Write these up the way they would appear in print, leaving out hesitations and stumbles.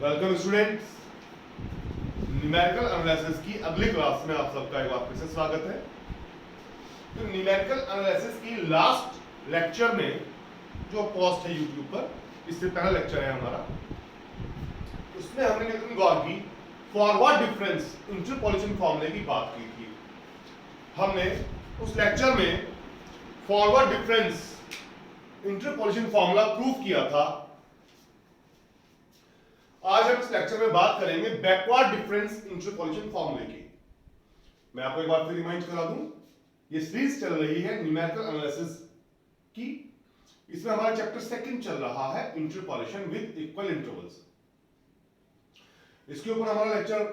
Welcome students, numerical analysis की अगली class में आप सबका एक बार फिर से स्वागत है। तो न्यूमेरिकल एनालिसिस की लास्ट लेक्चर में जो पोस्ट है यूट्यूब पर, इससे पहला लेक्चर है हमारा, उसमें हमने Newton Gregory forward difference interpolation फॉर्मूले की बात की थी। हमने उस लेक्चर में forward difference interpolation formula prove किया था। आज हम इस लेक्चर में बात करेंगे बैकवर्ड डिफरेंस इंटरपोलेशन फॉर्मूले की। मैं आपको एक बार फिर रिमाइंड करा दूं, ये सीरीज चल रही है न्यूमेरिकल एनालिसिस की। इसमें हमारा चैप्टर सेकंड चल रहा है इंटरपोलेशन विद इक्वल इंटरवल्स। इसके ऊपर हमारा लेक्चर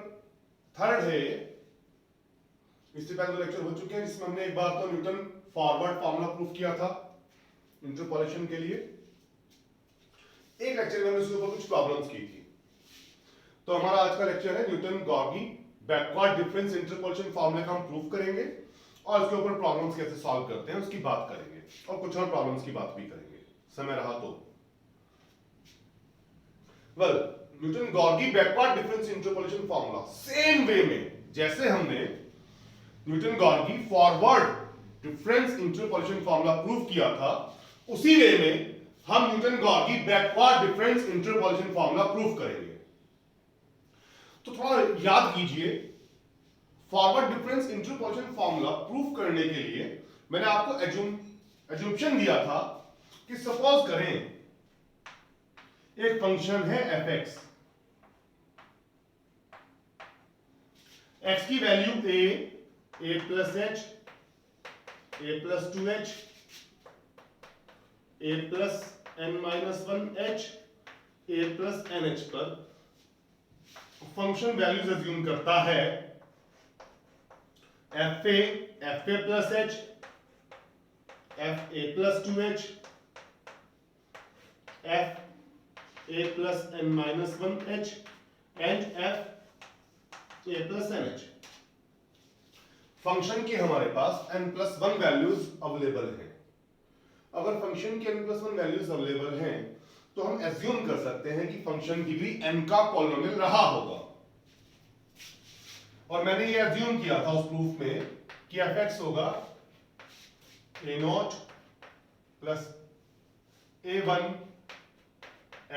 थर्ड है। इससे पहले दो लेक्चर हो चुके हैं जिसमें हमने एक बार तो न्यूटन फॉरवर्ड फॉर्मूला प्रूव किया था इंटरपोलेशन के लिए। एक लेक्चर में हमने इसके ऊपर कुछ प्रॉब्लम्स की थी। तो हमारा आज का लेक्चर है Newton Gregory backward difference interpolation फॉर्मूले का हम प्रूव करेंगे और इसके ऊपर प्रॉब्लम्स कैसे सॉल्व करते हैं उसकी बात करेंगे और कुछ और प्रॉब्लम्स की बात भी करेंगे समय रहा तो। Well, Newton Gregory backward difference interpolation formula same way में जैसे हमने Newton Gregory forward difference interpolation formula prove किया था, उसी वे में हम Newton Gregory backward difference interpolation formula prove करेंगे। तो थोड़ा याद कीजिए, forward difference interpolation formula proof करने के लिए मैंने आपको एज्यूम्पशन दिया था कि सपोज करें एक फंक्शन है fx, x की value a plus h, a plus 2h, a plus n minus 1h, a plus nh पर फंक्शन वैल्यूज अज्यूम करता है fa plus h, fa plus 2h, fa plus n minus 1h and fa plus nh। Function के हमारे पास n plus 1 values available हैं। अगर function के n plus 1 values available हैं तो हम एज्यूम कर सकते हैं कि फंक्शन डिग्री n का पॉलिनोमियल रहा होगा। और मैंने ये एज्यूम किया था उस प्रूफ में कि fx होगा a0 plus a1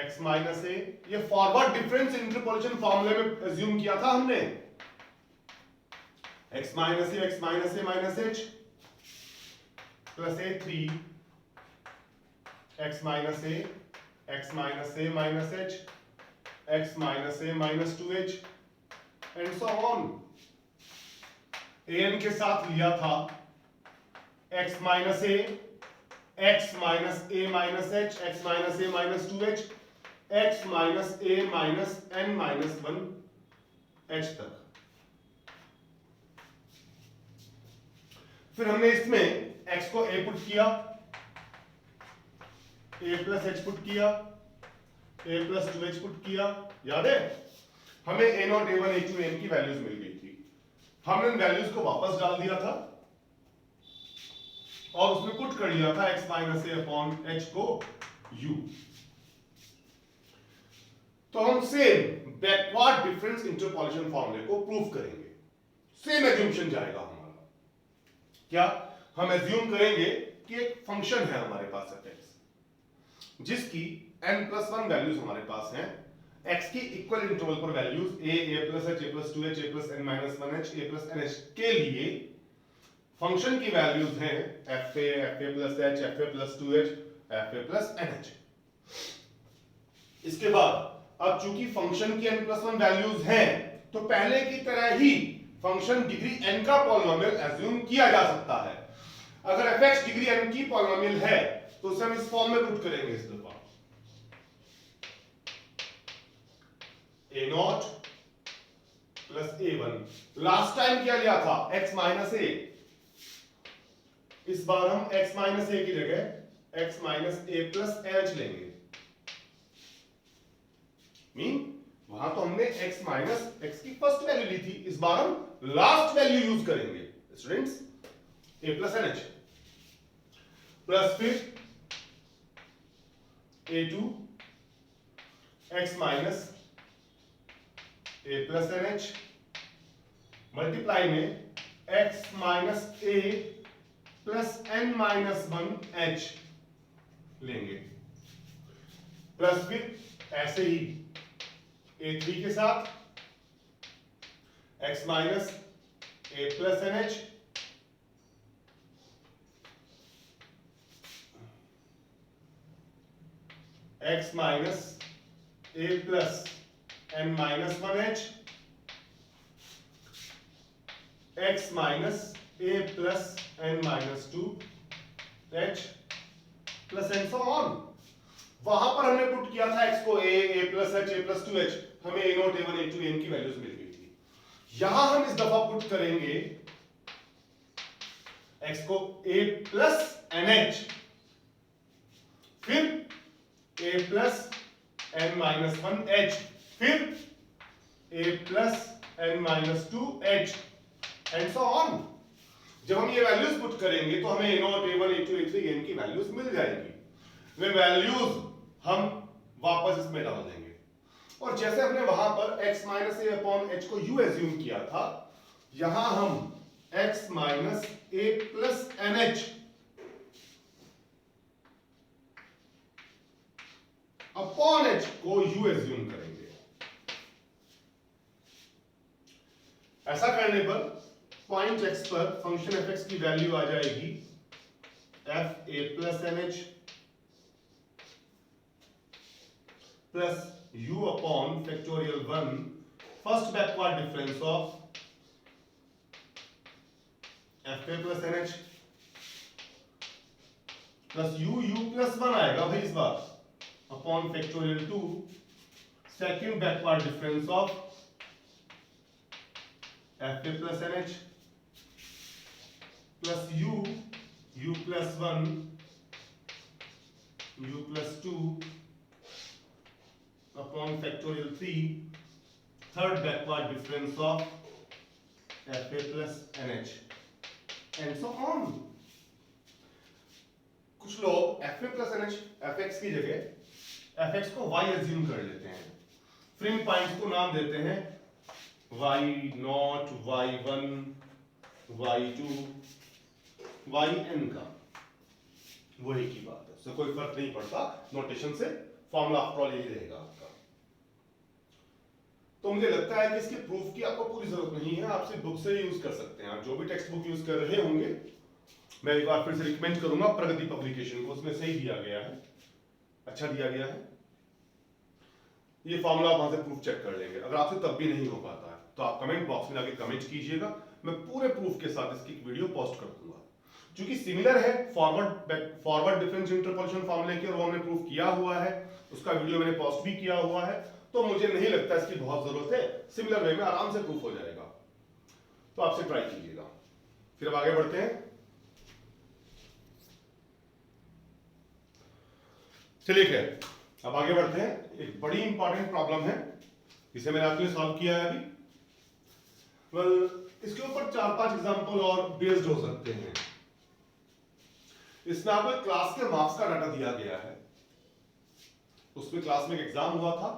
x minus a। ये फॉरवर्ड डिफरेंस इंटरपोलेशन फॉर्मूले में एज्यूम किया था हमने, x minus a minus h plus a3 x minus a minus h x minus a minus 2h and so on. an के साथ लिया था x minus a minus h x minus a minus 2h x minus a minus n minus 1h तक। फिर हमने इसमें x को a put किया, a प्लस h पुट किया, a प्लस 2h पुट किया। याद है हमें a0 a1 a2 n की वैल्यूज मिल गई थी। हमने इन वैल्यूज को वापस डाल दिया था और उसमें पुट कर लिया था x minus a upon h को u। तो हम सेम बैकवर्ड डिफरेंस इंटरपोलेशन फॉर्मूले को प्रूव करेंगे। सेम एज्यूम्पशन जाएगा हमारा। क्या हम एज्यूम करेंगे कि एक फंक्शन है हमारे पास fx जिसकी n प्लस 1 वैल्यूज हमारे पास हैं, x की इक्वल इंटरवल पर values a plus h, a plus 2h, a plus n minus 1h, a plus nh के लिए फंक्शन की वैल्यूज हैं fa plus h, fa plus 2h, fa plus nh। इसके बाद अब चूंकि फंक्शन की n प्लस 1 वैल्यूज हैं तो पहले की तरह ही फंक्शन डिग्री n का पॉलिनोमियल एज्यूम किया जा सकता है। अगर fx डिग्री n की पॉलिनोमियल है तो उसे हम इस फॉर्म में पुट करेंगे इस दफा a0 plus a1। Last time क्या लिया था x माइनस a, इस बार हम x माइनस a की जगह x minus a plus h लेंगे। मीन वहां तो हमने x माइनस x की फर्स्ट वैल्यू ली थी, इस बार हम लास्ट वैल्यू यूज करेंगे students, a plus nh plus फिर a2 x minus a plus n h multiply में x minus a plus n minus 1 h लेंगे, प्लस फिर ऐसे ही A3 के साथ x minus a plus n h x minus a plus n minus 1 h x minus a plus n minus 2 h plus n so on. वहां पर हमने put किया था x को a plus h a plus 2 h, हमें a naught a1 a2 n की values मिल गई थी। यहां हम इस दफा पुट करेंगे x को a प्लस एन एच फिर a plus n minus 1 h फिर a plus n minus 2 h and so on. जब हम ये वैल्यूज पुट करेंगे तो हमें a naught a1 a2 a3 n की वैल्यूज मिल जाएगी। वे वैल्यूज हम वापस इसमें डाल देंगे और जैसे हमने वहां पर x minus a upon h को u एज्यूम किया था, यहां हम x minus a plus n h upon h को u एज्यूम करेंगे। ऐसा करने पर पॉइंट x पर फंक्शन f की वैल्यू आ जाएगी f a plus n h plus u upon factorial 1 first backward difference of f a plus n h plus u plus 1 आएगा भाई इस बार upon factorial 2 second backward difference of f a plus n h plus u plus 1 u plus 2 upon factorial 3 third backward difference of fa plus nh and so on। कुछ लोग fa plus nh fx की जगह fx को y assume कर लेते हैं, फिर इन points को नाम देते हैं y0 y1 y2 yn का। वही की बात है, उससे कोई फर्क नहीं पड़ता, नोटेशन से फॉर्मूला आफ्टर ऑल यही रहेगा आपका। तो मुझे लगता है कि इसके प्रूफ की आपको पूरी जरूरत नहीं है, आप सिर्फ बुक से यूज कर सकते हैं। आप जो भी टेक्स्ट बुक यूज कर रहे होंगे, मैं एक बार फिर से रिकमेंड करूंगा प्रगति पब्लिकेशन को, उसमें सही दिया गया है, अच्छा दिया गया है। ये फॉर्मूला आप वहां से प्रूफ चेक कर लेंगे। अगर आपसे तब भी नहीं हो पाता है तो आप कमेंट बॉक्स में जाके कमेंट कीजिएगा, मैं पूरे प्रूफ के साथ इसकी एक वीडियो पोस्ट कर दूंगा। क्योंकि सिमिलर है फॉरवर्ड डिफरेंस इंटरपोलेशन फॉर्मूले की, और वो हमने प्रूफ किया हुआ है, उसका वीडियो मैंने पोस्ट भी किया हुआ है, तो मुझे नहीं लगता इसकी बहुत जरूरत है। सिमिलर वे में आराम से प्रूफ हो जाएगा, तो आपसे ट्राई कीजिएगा। फिर अब आगे बढ़ते हैं। चलिए खैर अब आगे बढ़ते हैं। एक बड़ी इंपॉर्टेंट प्रॉब्लम है, इसे मैंने आपके लिए सॉल्व किया है अभी। इसके ऊपर 4-5 एग्जांपल और बेस्ड हो सकते हैं। इसमें आपको क्लास के मार्क्स का डाटा दिया गया है, उसमें क्लास में एक एग्जाम हुआ था,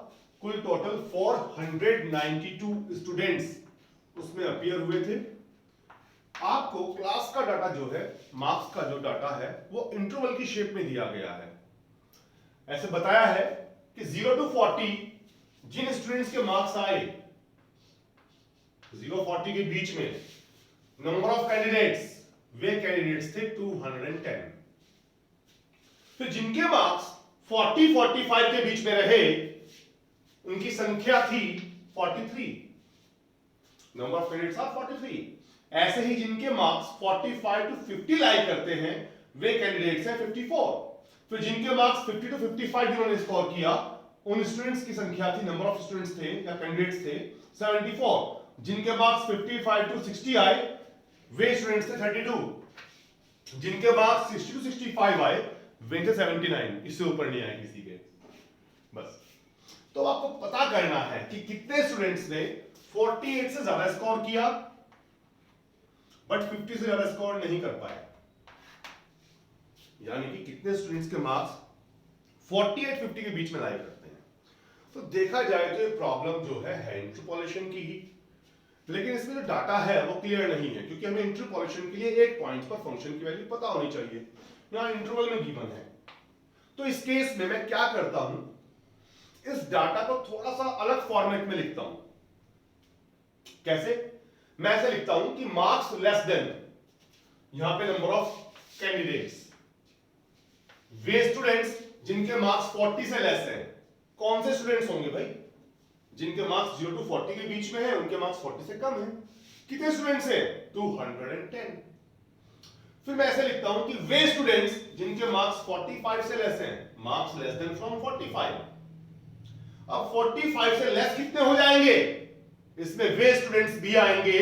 कुल टोटल 492 स्टूडेंट्स उसमें अपीयर हुए थे। आपको क्लास का डाटा जो है, मार्क्स का जो डाटा है, वो इंटरवल की शेप में दिया गया है। ऐसे बताया है कि 0 to 40 जिन स्टूडेंट्स के मार्क्स आए, 0-40 के बीच में number of candidates, way candidates थे 210। फिर जिनके मार्क्स 40-45 के बीच में रहे, उनकी संख्या थी 43। Number of candidates are 43। ऐसे ही जिनके मार्क्स 45 to 50 लाई करते हैं, वे कैंडिडेट्स हैं 54। फिर जिनके मार्क्स 50 to 55 जिन्होंने स्कोर किया, उन स्टूडेंट्स की संख्या थी, नंबर ऑफ स्टूडेंट्स थे या कैंडिडेट्स थे 74। जिनके मार्क्स 55 to 60 आए, वे स्टूडेंट्स थे 32। जिनके मार्क्स 60 to 65 आए, वे थे 79। इससे ऊपर नहीं आए किसी के। बस तो आपको पता करना है कि कितने स्टूडेंट्स ने 48 से ज्यादा स्कोर किया बट 50 से ज्यादा स्कोर नहीं कर पाए। यानी कि कितने स्टूडेंट्स के मार्क्स 48-50 के बीच में लाई करते हैं। तो देखा जाए तो ये प्रॉब्लम जो है इंटरपोलेशन की ही, लेकिन इसमें जो डाटा है वो क्लियर नहीं है, क्योंकि हमें इंटरपोलेशन के लिए एक पॉइंट पर फंक्शन की वैल्यू पता होनी चाहिए। यहाँ इंटरवल में गिवन है, तो इस केस में मैं क्या करता हूं, इस डाटा को थोड़ा सा अलग फॉर्मेट में लिखता हूं। कैसे? मैं ऐसे लिखता हूं कि मार्क्स लेस देन, यहां पे number of candidates, way students जिनके मार्क्स 40 से लेस है। कौन से स्टूडेंट्स होंगे भाई? जिनके मार्क्स 0 to 40 के बीच में है, उनके मार्क्स 40 से कम है। कितने स्टूडेंट्स हैं? 210। फिर मैं ऐसे लिखता हूं कि वे स्टूडेंट्स जिनके मार्क्स 45 से लेस हैं, मार्क्स लेस देन फ्रॉम 45। अब 45 से लेस कितने हो जाएंगे? इसमें वे स्टूडेंट्स भी आएंगे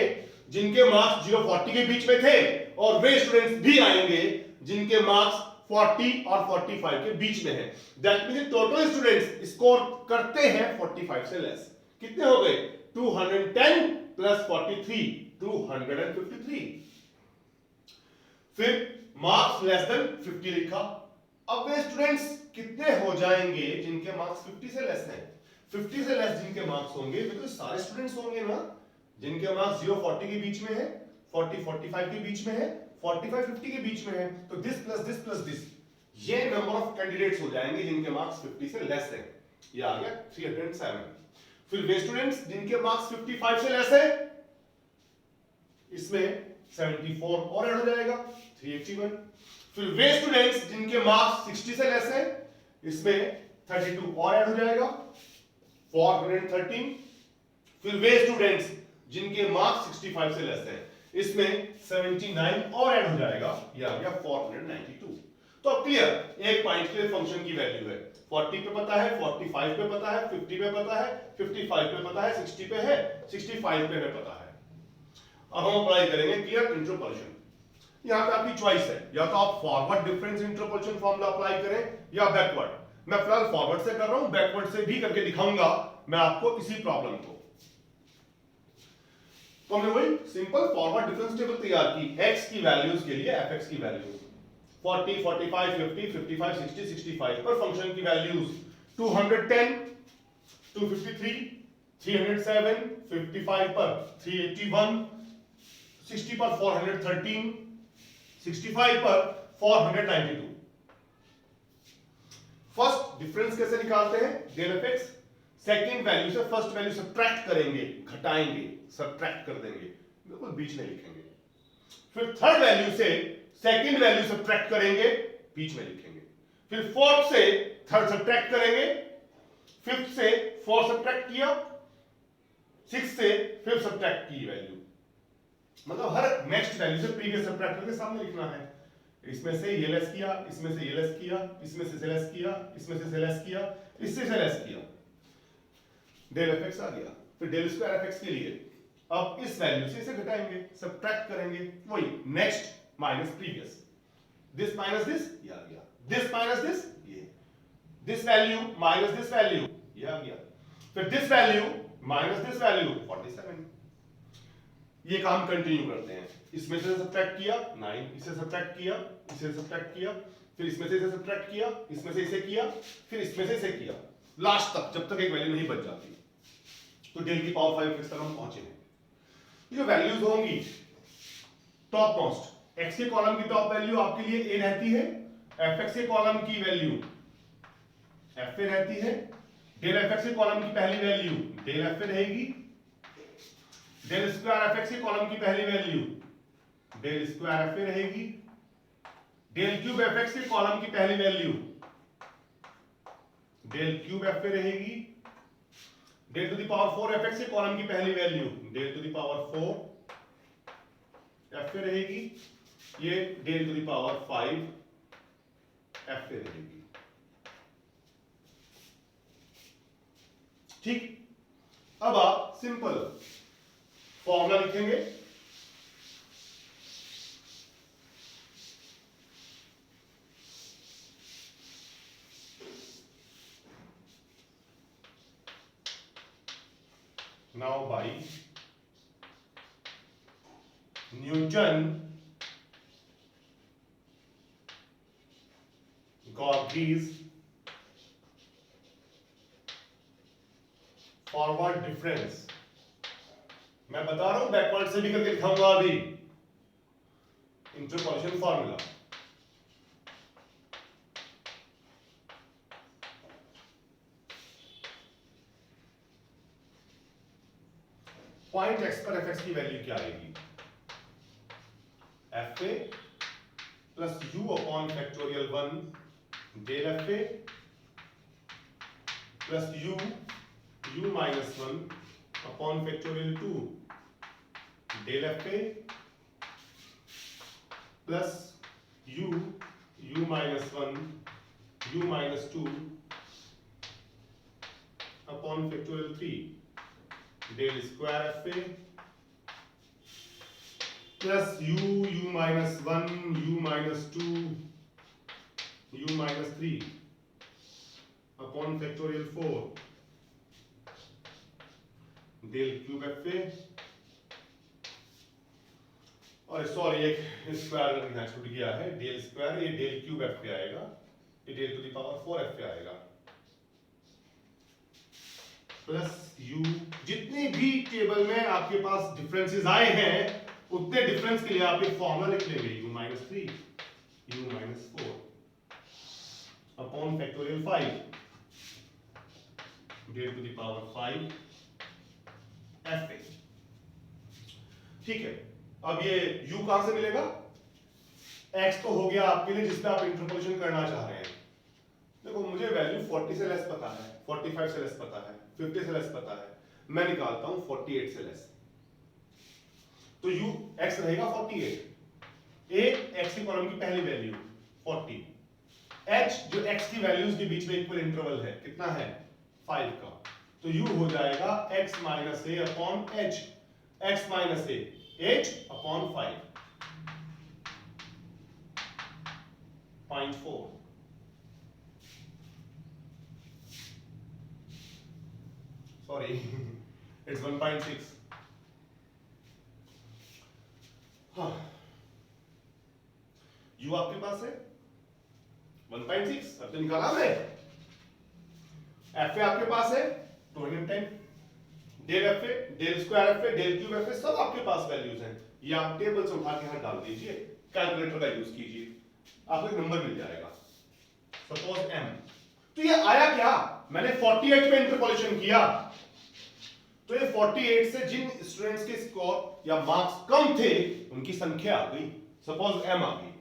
जिनके मार्क्स 0-40 के बीच में थे, और वे स्टूडेंट्स भी आएंगे जिनके मार्क्स 40 और 45 के बीच में है। That means total students score करते हैं 45 से लेस। कितने हो गए? 210 प्लस 43, 253। फिर मार्क्स लेस देन 50 लिखा। अब वे स्टूडेंट्स कितने हो जाएंगे जिनके मार्क्स 50 से लेस हैं? 50 से लेस जिनके मार्क्स होंगे वे तो सारे स्टूडेंट्स होंगे ना, जिनके मार्क्स 0-40 के बीच में है, 40-45 के बीच में है, 45-50 के बीच में है। तो दिस प्लस दिस, ये नंबर ऑफ कैंडिडेट्स हो जाएंगे जिनके मार्क्स 50 से लेस है। ये आ गया 307। फिर वे स्टूडेंट्स जिनके मार्क्स 55 से लेस है, इसमें 74 और ऐड हो जाएगा, 381। फिर वे स्टूडेंट्स जिनके मार्क्स 60 से लेस है, इसमें 32 और ऐड हो जाएगा, 413। फिर वे स्टूडेंट्स जिनके मार्क्स 65 से लेस है, इसमें 79 और ऐड हो जाएगा, ये आ गया 492। तो अब क्लियर, एक पॉइंट के लिए फंक्शन की वैल्यू है 40 पे पता है, 45 पे पता है, 50 पे पता है, 55 पे पता है, 60 पे है, 65 पे हमें पता है। अब हम अप्लाई करेंगे क्लियर इंटरपोलेशन। यहां पे आपकी चॉइस है, या तो आप forward difference interpolation formula apply करें या बैकवर्ड। मैं फिलहाल फॉरवर्ड से कर रहा हूं, बैकवर्ड से भी करके दिखाऊंगा मैं आपको इसी प्रॉब्लम को। तो हमने वही सिंपल फॉरवर्ड डिफरेंस टेबल तैयार की x की वैल्यूज के लिए fx की वैल्यू 40, 45, 50, 55, 60, 65 पर फंक्शन की वैल्यूज 210, 253, 307, 55 पर 381, 60 पर 413, 65 पर 492। फर्स्ट डिफरेंस कैसे निकालते हैं? Del f x. Second value से फर्स्ट वैल्यू सब्ट्रैक्ट करेंगे, घटाएंगे, सब्ट्रैक्ट कर देंगे, बिल्कुल बीच में लिखेंगे। फिर थर्ड वैल्यू से सेकेंड वैल्यू सब्ट्रैक्ट करेंगे, बीच में लिखेंगे। फिर फोर्थ से थर्ड सब्ट्रैक्ट करेंगे, फिफ्थ से फोर्थ सब्ट्रैक्ट किया, सिक्स से फिफ्थ सब्ट्रैक्ट की वैल्यू, मतलब हर नेक्स्ट वैल्यू से प्रीवियस सब्ट्रैक्ट करके सामने लिखना है। इसमें से ये लेस किया, इसमें से ये लेस किया, इसमें से लेस किया, इसमें से लेस किया, इससे से लेस किया, डेल एफ एक्स आ गया। फिर डेल स्क्वायर एफ एक्स के लिए अब इस वैल्यू से इसे घटाएंगे, सब्ट्रैक्ट करेंगे, वही next minus previous, this minus this, ये आ गया, दिस माइनस दिस, ये, this value minus this value, ये आ गया, फिर this value minus this value 47। ये काम कंटिन्यू करते हैं। इसमें से सब्ट्रैक्ट किया 9, इसे सब्ट्रैक्ट किया, इसे सब्ट्रैक्ट किया, फिर इसमें से इसे सब्ट्रैक्ट किया, इसमें से इसे किया, फिर इसमें से इसे किया, लास्ट तक जब तक एक वैल्यू नहीं बच जाती। तो डेल की पावर 5 तक हम पहुंचे हैं। ये जो वैल्यूज होंगी टॉप मोस्ट, एक्स के कॉलम की टॉप वैल्यू आपके लिए ए रहती है, एफ एक्स के कॉलम की वैल्यू एफ ए रहती है, डेल एफ एक्स के कॉलम की पहली वैल्यू डेल एफ ए रहेगी, डेल स्क्वायर एफ एक्स के कॉलम की पहली value del square f a रहेगी, डेल क्यूब एफ एक्स के कॉलम की पहली value del cube f a रहेगी, del to the power 4 f x के कॉलम की पहली value del to the power 4 f a रहेगी, ये del to the power 5 f a रहेगी। ठीक, अब आप सिंपल फॉर्मूला लिखेंगे, now by Newton-Gorgie's forward difference, मैं बता रहा हूं बैकवर्ड से भी करके दिखाऊंगा अभी, इंटरपोलेशन फॉर्मूला। पॉइंट एक्स पर एफ एक्स की वैल्यू क्या आएगी, f a plus u upon factorial 1 del f a plus u minus 1 upon factorial 2 del f a plus u minus 1 u minus 2 upon factorial 3 del square f a plus u minus 1 u minus 2 u minus 3 upon factorial 4 del cube f a, और sorry एक square लिखना छूट गया है, del square, ये del cube f पे आएगा, ये del to the power 4 f पे आएगा, प्लस यू, जितनी भी टेबल में आपके पास डिफरेंसेस आए हैं उतने डिफरेंस के लिए आप एक फॉर्मूला लिख लेंगे, u minus 3 u minus 4 upon factorial 5 del to the power 5 f a. ठीक है, अब ये u कहां से मिलेगा, x तो हो गया आपके लिए जिसपे आप इंटरपोलेशन करना चाह रहे हैं। देखो मुझे वैल्यू 40 से लेस पता है, 45 से लेस पता है, 50 से लेस पता है, मैं निकालता हूं 48 से लेस, तो u x रहेगा 48, a x की कॉलम की पहली वैल्यू 40, h जो x की वैल्यूज के बीच में इक्वल इंटरवल है कितना है 5 का, तो u हो जाएगा x minus a upon h, x minus a 8 upon 5 0.4, sorry it's 1.6। हाँ, u आपके पास है 1.6, अब तो निकाला हमने, f आपके पास है 210, del f a, del square f a, del cube f a, सब आपके पास वैल्यूज हैं, ये आप टेबल से उठा के यहां डाल दीजिए, कैलकुलेटर का यूज कीजिए, आपको एक नंबर मिल जाएगा, सपोज m। तो ये आया क्या, मैंने 48 पे इंटरपोलेशन किया, तो ये 48 से जिन स्टूडेंट्स के स्कोर या मार्क्स कम थे उनकी संख्या आ गई, सपोज m आ गई,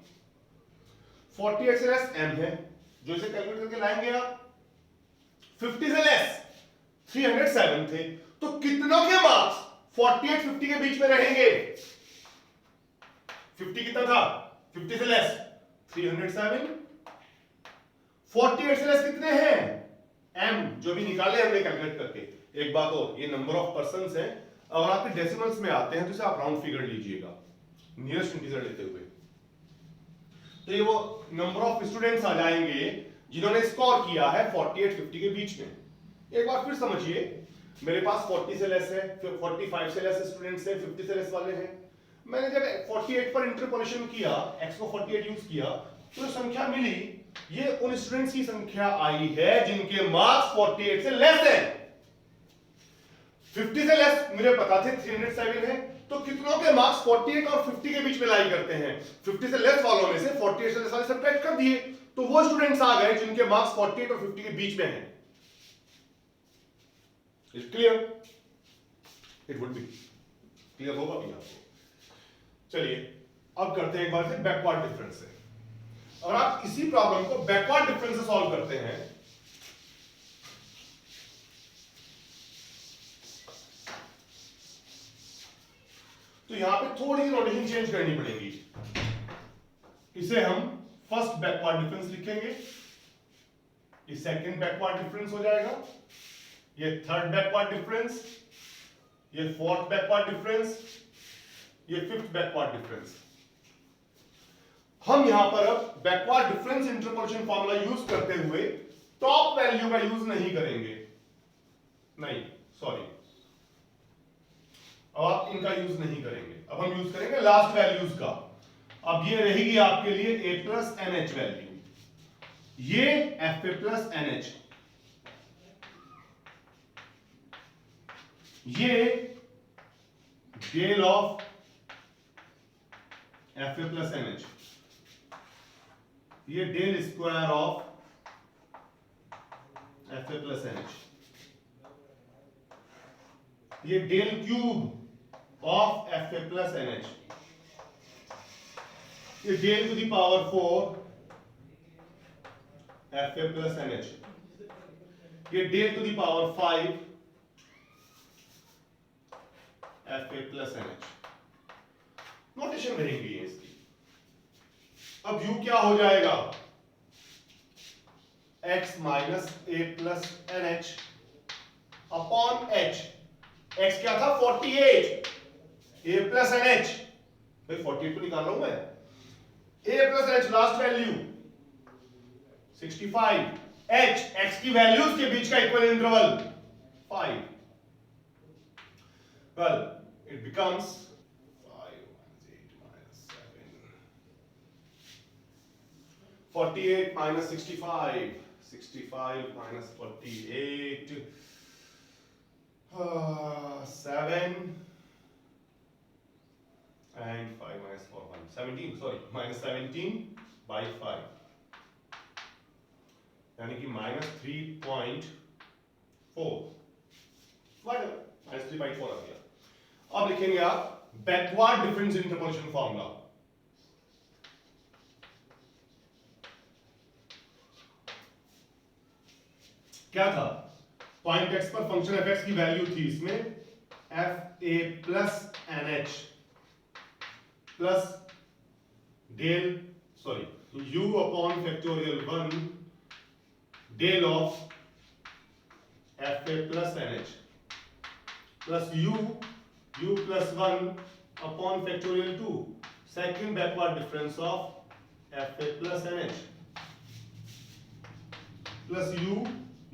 48 से लेस m है, जो इसे कैलकुलेट करके लाएंगे आप, 50 से लेस 307 थे, तो कितनों के मार्क्स 48 50 के बीच में रहेंगे, 50 कितना था 50 से लेस 307, 48 से लेस कितने हैं m, जो भी निकाले हमने कैलकुलेट करके। एक बात और, ये नंबर ऑफ पर्संस हैं, अगर आपके डेसिमल्स में आते हैं तो इसे आप राउंड फिगर लीजिएगा नियरेस्ट इंटीजर लेते हुए, तो ये वो नंबर ऑफ स्टूडेंट्स आ जाएंगे जिन्होंने स्कोर किया है 48 50 के बीच में। एक बार फिर समझिए, मेरे पास 40 से लेस है, 45 से लेस स्टूडेंट्स हैं, 50 से लेस वाले हैं, मैंने जब 48 पर इंटरपोलेशन किया, x को 48 यूज किया, तो संख्या मिली, ये उन स्टूडेंट्स की संख्या आई है जिनके मार्क्स 48 से लेस है। 50 से लेस मुझे पता थे 307 है, तो कितनों के मार्क्स 48 और 50 के बीच में लाई करते हैं, 50 से लेस वालों में से 48 से लेस वाले सब्ट्रैक्ट कर दिए, तो वो स्टूडेंट्स आ गए जिनके मार्क्स 48 और 50 के बीच में हैं। Is clear? It would be clear होगा भी आपको। चलिए अब करते हैं एक बार से बैकवर्ड डिफरेंस से। अगर आप इसी प्रॉब्लम को बैकवर्ड डिफरेंस से सॉल्व करते हैं, तो यहां पे थोड़ी नोटेशन चेंज करनी पड़ेगी। इसे हम फर्स्ट बैकवर्ड डिफरेंस लिखेंगे, ये सेकंड बैकवर्ड डिफरेंस हो जाएगा, ये थर्ड बैकवर्ड डिफरेंस, ये फोर्थ बैकवर्ड डिफरेंस, ये फिफ्थ बैकवर्ड डिफरेंस। हम यहां पर अब backward difference interpolation formula use करते हुए टॉप वैल्यू का यूज नहीं करेंगे, नहीं सॉरी, अब आप इनका यूज नहीं करेंगे, अब हम यूज करेंगे लास्ट वैल्यूज का। अब ये रहेगी आपके लिए a plus n h value, ये f a plus n h, ये del of f a plus n h, ये del square of f a plus n h, ये del cube of f a plus n h, ये del to the power 4 f a plus n h, ये del to the power 5 f a plus n h. Notation रहेंगी ये इसकी। अब u क्या हो जाएगा, x minus a plus n h upon h। x क्या था 48, a प्लस एन एच, भाई 48 को निकाल रहा हूं मैं, a plus H last value 65, h x की वैल्यूज के बीच का equal interval 5, well it becomes 48 minus 65, 65 minus 48, 7 and 5 minus 4, 17, sorry, minus 17 by 5, यानी कि minus 3.4, whatever, minus 3.4 आ गया। अब लिखेंगे आप बैकवर्ड डिफरेंस इंटरपोलेशन फॉर्मूला। क्या था, पॉइंट एक्स पर फंक्शन एफ एक्स की वैल्यू थी इसमें f a plus n h plus del sorry u upon factorial 1 del of f a plus n h plus u plus 1 upon factorial 2 second backward difference of f a plus n h plus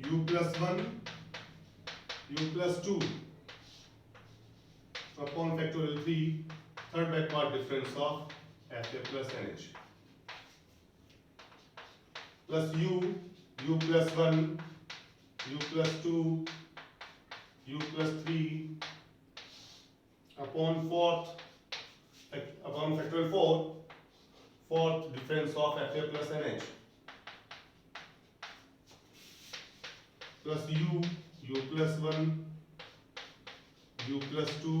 u plus 1 u plus 2 upon factorial 3 third backward difference of f a plus nh plus u plus 1 u plus 2 u plus 3 upon factorial 4 fourth difference of f a plus nh plus u plus 1 u plus 2